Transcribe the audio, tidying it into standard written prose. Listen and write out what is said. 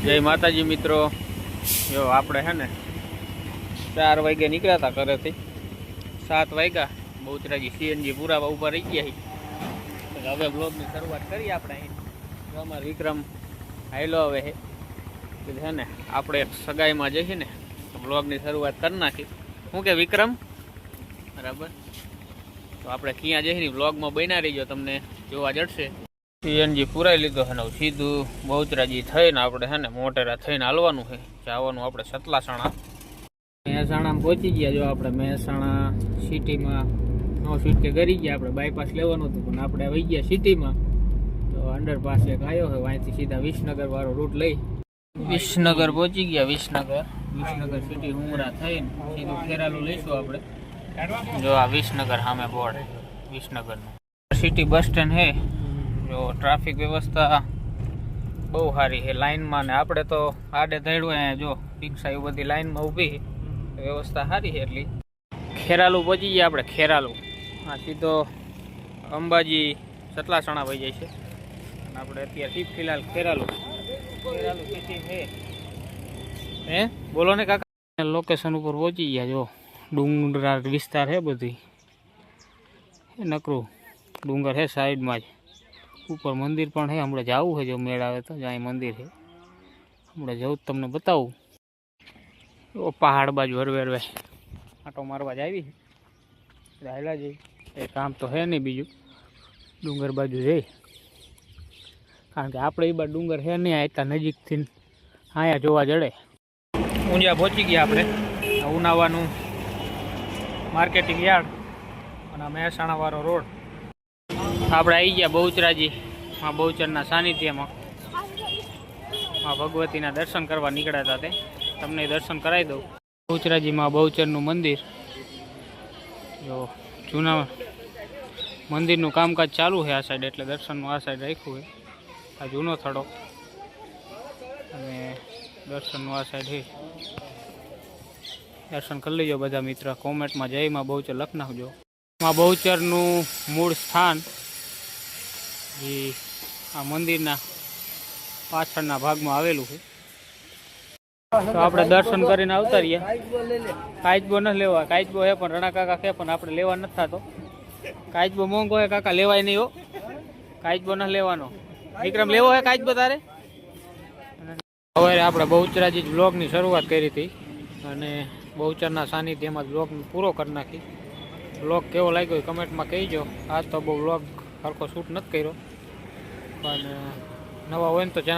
જય માતાજી મિત્રો। જો આપણે હે ને 4 વાગે નીકળ્યા હતા ઘરેથી, 7 વાગ્યા બહુચરાજી સીએનજી પુરાવા ઊભા રહી ગયા છે। હવે બ્લોગની શરૂઆત કરીએ આપણે અહીં। જો અમારો વિક્રમ હાઈલો હવે છે ને આપણે એક સગાઈમાં જઈએ ને તો બ્લોગની શરૂઆત કરી નાખી। શું કે વિક્રમ બરાબર? તો આપણે ક્યાં જઈએ ને બ્લોગમાં બન્યા રહીજો, તમને જોવા જડશે। સીએનજી પુરાઈ લીધો છે ને સીધું બહુચરાજી થઈને આપણે છે ને મોટેરા થઈને હાલવાનું છે, જવાનું આપણે સતલાસણા। મહેસાણામાં પહોંચી ગયા। જો આપણે મહેસાણા સિટીમાં નો સીટ કે કરી ગયા, આપણે બાયપાસ લેવાનું હતું પણ આપણે આવી ગયા સિટીમાં। તો અંડરપાસ એક આવ્યો છે, અહીંથી સીધા વિસનગર વાળો રૂટ લઈ વિસનગર પહોંચી ગયા। વિસનગર સિટી ઉમરા થઈને સીધું ખેરાલું લઈશું આપણે। જો આ વિસનગર સામે બોર્ડ વિસનગરનું સિટી બસ સ્ટેન્ડ છે। જો ટ્રાફિક વ્યવસ્થા બહુ સારી છે લાઈનમાં, ને આપણે તો આડે ધડ્યું અહીંયા જો રિક્ષા એ બધી લાઈનમાં ઊભી, વ્યવસ્થા સારી છે એટલી। ખેરાલુ પહોંચી ગયા આપણે, ખેરાલુ આ સીધો અંબાજી સતલાસણા વહી જાય છે, અને આપણે અત્યારે ફિલહાલ ખેરાલુ સિટી છે। હે બોલો ને કાકા, લોકેશન ઉપર પહોંચી ગયા। જો ડુંગરા વિસ્તાર છે બધી, નકરું ડુંગર છે સાઈડમાં જ, ઉપર મંદિર પણ છે। હમણાં જવું છે, જો મેળ આવે તો જ્યાં મંદિર છે હમણાં જવું તમને બતાવું। ઓ પહાડ બાજુ હરવે આટો મારવા જ આવી છે, હાલા જઈ એ કામ તો છે નહીં બીજું, ડુંગર બાજુ જઈ, કારણ કે આપણે એ બાજુ ડુંગર છે નહીં, આટલા નજીકથી અહીંયા જોવા જડે। ઊંઝા પહોંચી ગયા આપણે, ઉનાવાનું માર્કેટિંગ યાર્ડ અને મહેસાણા વાળો રોડ। આપણે આવી ગયા બહુચરાજી માં બહુચરના સાનિધ્યમાં, માં ભગવતીના દર્શન કરવા નીકળ્યા હતા તે તમને દર્શન કરાવી દઉં। બહુચરાજીમાં બહુચરનું મંદિર, જો જૂના મંદિરનું કામકાજ ચાલુ છે આ સાઈડ, એટલે દર્શનનું આ સાઈડ રાખ્યું છે। આ જૂનો થડો અને દર્શનનું આ સાઈડ છે, દર્શન કરી લેજો બધા મિત્ર। કોમેન્ટમાં જય માં બહુચર લખ નાખજો। માં બહુચરનું મૂળ સ્થાન જે આ મંદિરના પાછળના ભાગમાં આવેલું છે। તો આપણે દર્શન કરીને આવતા રહ્યા। કાચબો ન લેવા, કાચબો હે પણ રણા કાકા છે પણ આપણે લેવા નથી થતો। કાચબો મોંઘો હે કાકા, લેવાય નહીં હો, કાચબો ન લેવાનો। વિક્રમ લેવો હે કાચબો તારે? હવે આપણે બહુચરાજી બ્લોગની શરૂઆત કરી હતી અને બહુચરના સાનિધ્યમાં બ્લોગ પૂરો કરી નાખી। બ્લોગ કેવો લાગ્યો કમેન્ટમાં કહીજો। આજ તો બહુ બ્લોગ સરખો શૂટ નથી કર્યો, પણ નવા હોય ને તો ચેનલ